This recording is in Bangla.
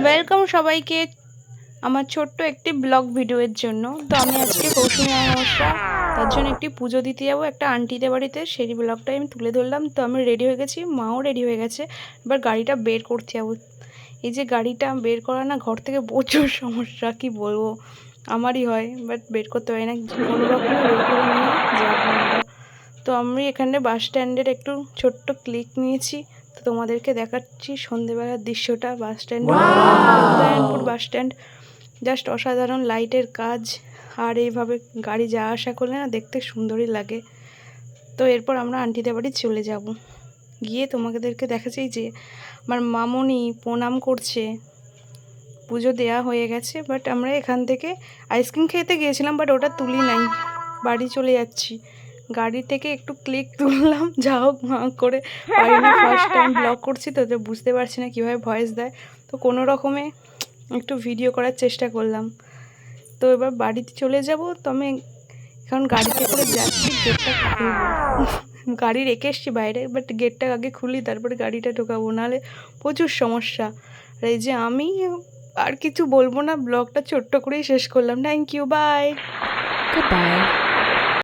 ওয়েলকাম সবাইকে আমার ছোট্ট একটি ব্লগ ভিডিওর জন্য। তো আমি আজকে পৌষণী অমাবস্যা, তার জন্য একটি পুজো দিতে যাবো একটা আন্টিদের বাড়িতে, সেই ব্লগটাই আমি তুলে ধরলাম। তো আমি রেডি হয়ে গেছি, মাও রেডি হয়ে গেছে। এবার গাড়িটা বের করতে যাবো। এই যে গাড়িটা বের করা না, ঘর থেকে প্রচুর সমস্যা, কি বলবো, আমারই হয়, বাট বের করতে পারি না, কোনো রকমে বের করে নিয়ে যাবো আমরা। তো আমি এখানে বাস স্ট্যান্ডের একটু ছোট্ট ক্লিক নিয়েছি, তো তোমাদেরকে দেখাচ্ছি সন্ধেবেলার দৃশ্যটা। Bus stand, Udayanpur bus stand, just অসাধারণ লাইটের কাজ। আর এইভাবে গাড়ি যাওয়া আসা করলে না দেখতে সুন্দরই লাগে। তো এরপর আমরা আন্টিদের বাড়ি চলে যাব, গিয়ে তোমাদেরকে দেখাচ্ছি যে আমার মামনি প্রণাম করছে। পুজো দেয়া হয়ে গেছে, বাট আমরা এখান থেকে আইসক্রিম খেতে গিয়েছিলাম, বাট ওটা তুলি নাই, বাড়ি চলে যাচ্ছি। গাড়ি থেকে একটু ক্লিক তুললাম, যা হোক করে পারিনি, ফার্স্ট টাইম ব্লগ করছি তো, বুঝতে পারছি না কীভাবে ভয়েস দেয়, তো কোনো রকমে একটু ভিডিও করার চেষ্টা করলাম। তো এবার বাড়িতে চলে যাব। তো আমি এখন গাড়িতে করে যাচ্ছি, গেটটা খুলবো, গাড়ি রেখে এসছি বাইরে, বাট গেটটা আগে খুলি তারপরে গাড়িটা ঢোকাবো, নাহলে প্রচুর সমস্যা। আর এই যে আমি আর কিছু বলবো না, ব্লগটা ছোট্ট করেই শেষ করলাম। Thank you, bye, Goodbye.